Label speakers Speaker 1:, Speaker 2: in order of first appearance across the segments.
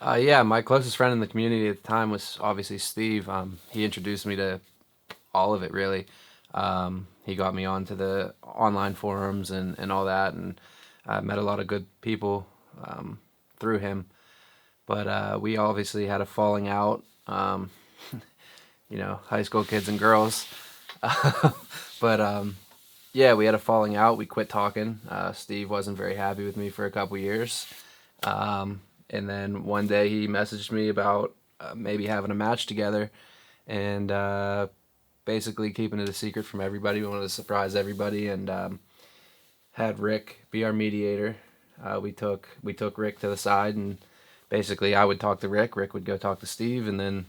Speaker 1: Yeah, my closest friend in the community at the time was obviously Steve. He introduced me to all of it, really. He got me onto the online forums and all that, and I met a lot of good people through him. But we obviously had a falling out, high school kids and girls. But yeah, we had a falling out. We quit talking. Steve wasn't very happy with me for a couple years. And then one day he messaged me about maybe having a match together and basically keeping it a secret from everybody. We wanted to surprise everybody and had Rick be our mediator. We took Rick to the side and basically I would talk to Rick, Rick would go talk to Steve, and then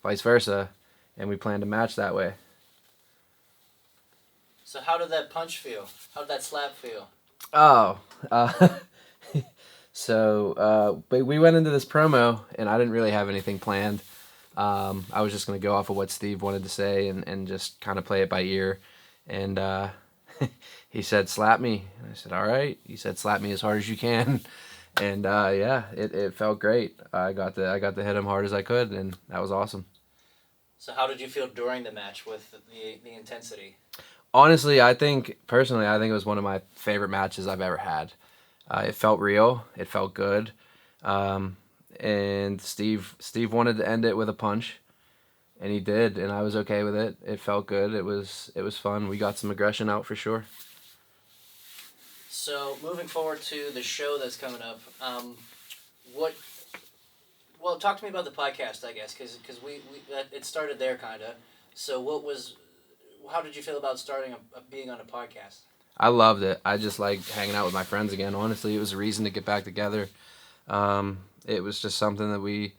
Speaker 1: vice versa. And we planned a match that way.
Speaker 2: So how did that punch feel? How did that slap feel?
Speaker 1: Oh, but we went into this promo, and I didn't really have anything planned. I was just going to go off of what Steve wanted to say and just kind of play it by ear. And he said, slap me. And I said, all right. He said, slap me as hard as you can. And yeah, it felt great. I got to hit him hard as I could, and that was awesome.
Speaker 2: So how did you feel during the match with the intensity?
Speaker 1: Honestly, personally, I think it was one of my favorite matches I've ever had. It felt real. It felt good. And Steve wanted to end it with a punch, and he did, and I was okay with it. It felt good. It was fun. We got some aggression out for sure.
Speaker 2: So moving forward to the show that's coming up, what? Well, talk to me about the podcast, I guess, because it started there kind of. So how did you feel about starting being on a podcast?
Speaker 1: I loved it. I just like hanging out with my friends again. Honestly, it was a reason to get back together. It was just something that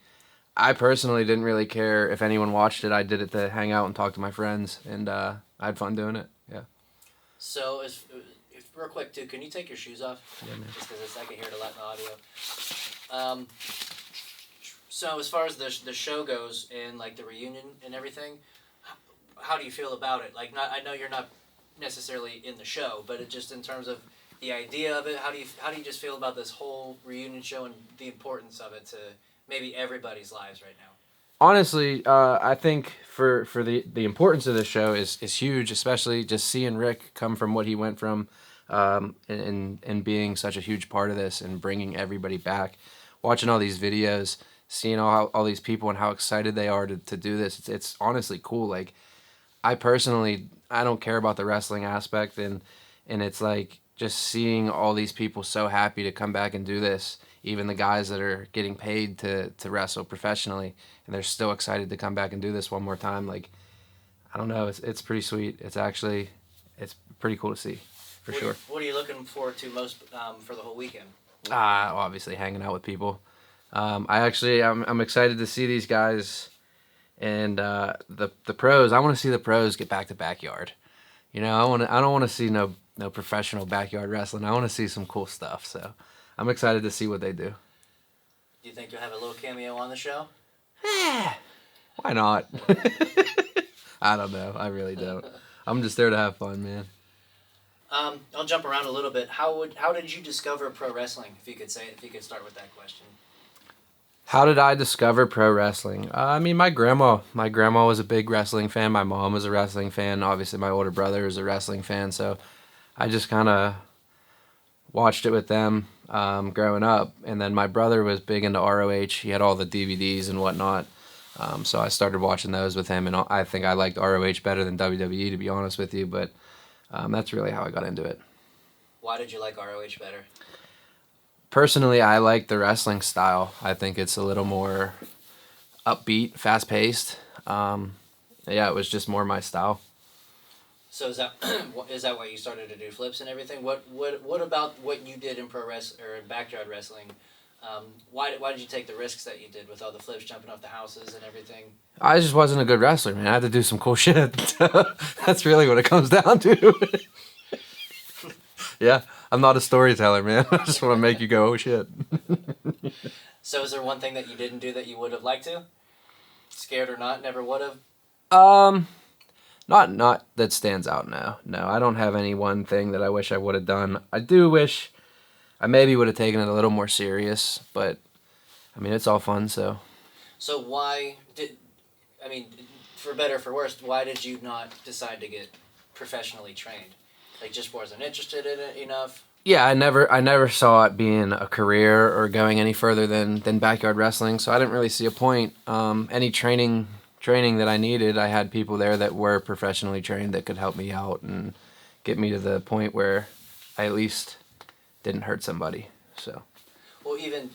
Speaker 1: I personally didn't really care if anyone watched it. I did it to hang out and talk to my friends, and I had fun doing it. Yeah.
Speaker 2: So, if real quick too, can you take your shoes off?
Speaker 1: Yeah, man.
Speaker 2: Just because I can hear it a lot in the audio. So as far as the show goes and like the reunion and everything, how do you feel about it? Like, I know you're not necessarily in the show, but just in terms of the idea of it, how do you just feel about this whole reunion show and the importance of it to maybe everybody's lives right now?
Speaker 1: Honestly, I think for the importance of this show is huge, especially just seeing Rick come from what he went from, and being such a huge part of this and bringing everybody back, watching all these videos, seeing all these people and how excited they are to do this. It's honestly cool. Like, I personally, I don't care about the wrestling aspect, and it's like just seeing all these people so happy to come back and do this, even the guys that are getting paid to wrestle professionally, and they're still excited to come back and do this one more time. Like, I don't know, it's pretty sweet. It's pretty cool to see, for sure.
Speaker 2: What are you looking forward to most for the whole weekend?
Speaker 1: Obviously hanging out with people. I'm excited to see these guys. And the pros, I want to see the pros get back to backyard. I don't want to see no professional backyard wrestling. I want to see some cool stuff. So I'm excited to see what they do.
Speaker 2: Do you think you'll have a little cameo on the show?
Speaker 1: Why not? I don't know. I really don't. I'm just there to have fun, man.
Speaker 2: I'll jump around a little bit. How did you discover pro wrestling? If you could start with that question.
Speaker 1: How did I discover pro wrestling? I mean, my grandma was a big wrestling fan. My mom was a wrestling fan. Obviously, my older brother is a wrestling fan. So I just kind of watched it with them growing up. And then my brother was big into ROH. He had all the DVDs and whatnot. So I started watching those with him. And I think I liked ROH better than WWE, to be honest with you. But that's really how I got into it.
Speaker 2: Why did you like ROH better?
Speaker 1: Personally, I like the wrestling style. I think it's a little more upbeat, fast-paced. Yeah, it was just more my style.
Speaker 2: So is that why you started to do flips and everything? What about what you did in pro wrestling or in backyard wrestling? Why did you take the risks that you did with all the flips, jumping off the houses and everything?
Speaker 1: I just wasn't a good wrestler, man. I had to do some cool shit. That's really what it comes down to. Yeah, I'm not a storyteller, man. I just want to make you go, oh shit.
Speaker 2: So is there one thing that you didn't do that you would have liked to? Scared or not, never would have?
Speaker 1: Not that stands out, no. No, I don't have any one thing that I wish I would have done. I do wish I maybe would have taken it a little more serious, but I mean, it's all fun. So
Speaker 2: So why did, I mean, for better or for worse, why did you not decide to get professionally trained? Like, just wasn't interested in it enough?
Speaker 1: yeah, I never saw it being a career or going any further than backyard wrestling. So I didn't really see a point. Any training that I needed, I had people there that were professionally trained that could help me out and get me to the point where I at least didn't hurt somebody. So
Speaker 2: Well, even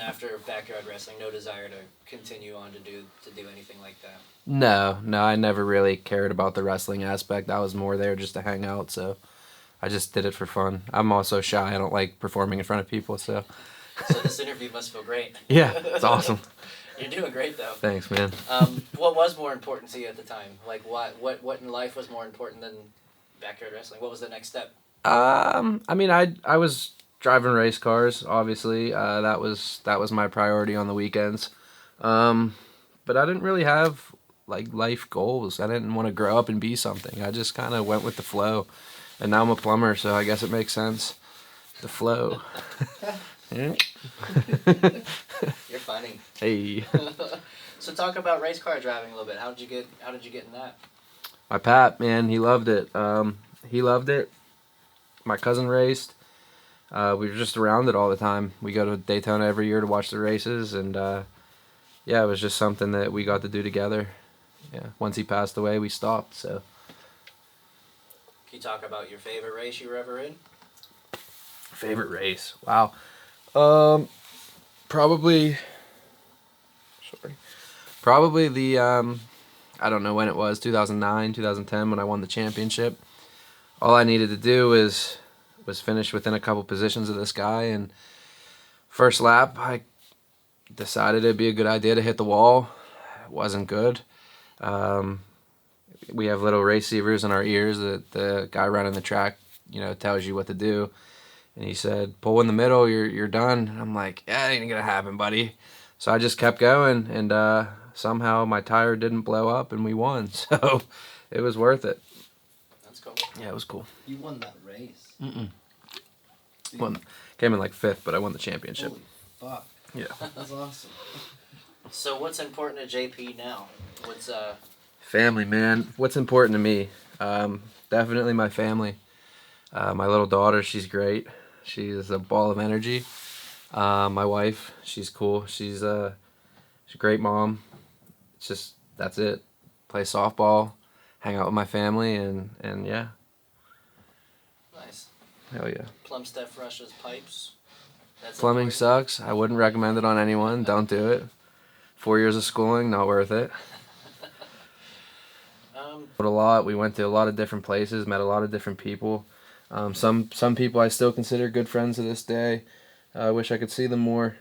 Speaker 2: after backyard wrestling, no desire to continue on to do anything like that.
Speaker 1: no, I never really cared about the wrestling aspect. I was more there just to hang out. So I just did it for fun. I'm also shy. I don't like performing in front of people. So
Speaker 2: So this interview must feel great.
Speaker 1: yeah, it's awesome.
Speaker 2: You're doing great though.
Speaker 1: Thanks, man.
Speaker 2: What was more important to you at the time? Like what in life was more important than backyard wrestling? What was the next step?
Speaker 1: I mean, I was driving race cars. Obviously, that was my priority on the weekends. But I didn't really have like life goals. I didn't want to grow up and be something. I just kind of went with the flow. And now I'm a plumber, so I guess it makes sense. The flow. Yeah.
Speaker 2: You're funny.
Speaker 1: Hey.
Speaker 2: So talk about race car driving a little bit. How did you get in that?
Speaker 1: My Pat, man, he loved it. He loved it. My cousin raced. We were just around it all the time. We go to Daytona every year to watch the races, and yeah, it was just something that we got to do together. Yeah. Once he passed away, we stopped. So.
Speaker 2: Can you talk about your favorite race you were ever in?
Speaker 1: Favorite race? Wow. Probably. Sorry. Probably the I don't know when it was, 2009, 2010, when I won the championship. All I needed to do was finish within a couple positions of this guy, and first lap I decided it'd be a good idea to hit the wall. It wasn't good. We have little receivers in our ears that the guy running the track, tells you what to do. And he said, "Pull in the middle, you're done." And I'm like, "Yeah, it ain't gonna happen, buddy." So I just kept going, and somehow my tire didn't blow up, and we won. So it was worth it.
Speaker 2: That's cool.
Speaker 1: Yeah, it was cool.
Speaker 3: You won that race.
Speaker 1: Came in like 5th, but I won the championship.
Speaker 3: Holy fuck.
Speaker 1: Yeah.
Speaker 3: That's awesome.
Speaker 2: So what's important to JP now? What's
Speaker 1: Family, man. What's important to me? Definitely my family. My little daughter, she's great. She's a ball of energy. My wife, she's cool. She's a great mom. It's just, that's it. Play softball, hang out with my family, and yeah.
Speaker 2: nice?
Speaker 1: Hell yeah.
Speaker 2: Plum Steph Russia's pipes. That's
Speaker 1: Plumbing
Speaker 2: important.
Speaker 1: sucks. I wouldn't recommend it on anyone. Don't do it. 4 years of schooling, not worth it. A lot. We went to a lot of different places, met a lot of different people. Some people I still consider good friends to this day. I wish I could see them more.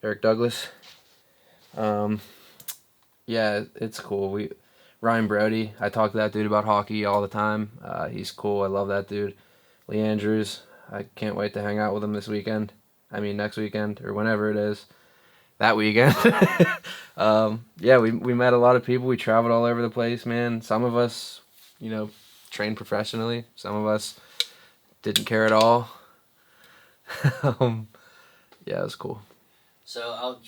Speaker 1: Eric Douglas. Yeah, it's cool. Ryan Brody. I talk to that dude about hockey all the time. He's cool. I love that dude. Lee Andrews. I can't wait to hang out with him this weekend. I mean next weekend or whenever it is. That weekend. Yeah, we met a lot of people. We traveled all over the place, man. Some of us, trained professionally. Some of us didn't care at all. Yeah, it was cool.
Speaker 2: So I'll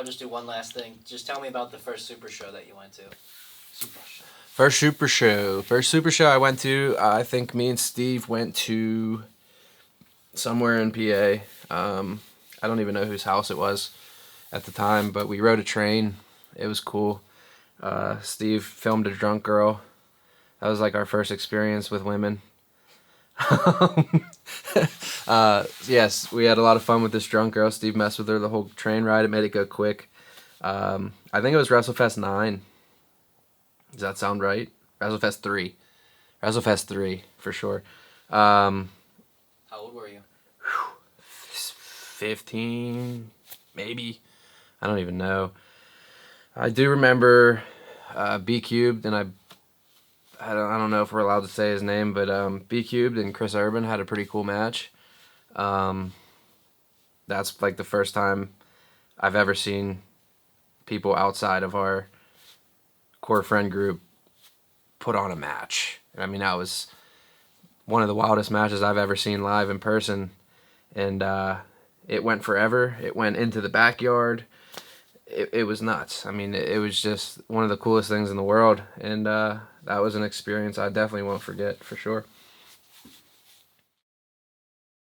Speaker 2: just do one last thing. Just tell me about the first Super Show that you went to.
Speaker 1: First Super Show I went to, I think me and Steve went to somewhere in PA. I don't even know whose house it was at the time, but we rode a train. It was cool. Steve filmed a drunk girl. That was like our first experience with women. Yes, we had a lot of fun with this drunk girl. Steve messed with her the whole train ride. It made it go quick. I think it was WrestleFest 9. Does that sound right? WrestleFest 3. WrestleFest 3, for sure.
Speaker 2: How old were you?
Speaker 1: 15, maybe. I don't even know. I do remember B Cubed, and I don't know if we're allowed to say his name, but B Cubed and Chris Urban had a pretty cool match. That's like the first time I've ever seen people outside of our core friend group put on a match. I mean, that was one of the wildest matches I've ever seen live in person, and It went forever. It went into the backyard. It was nuts. I mean, it was just one of the coolest things in the world, and that was an experience I definitely won't forget for sure.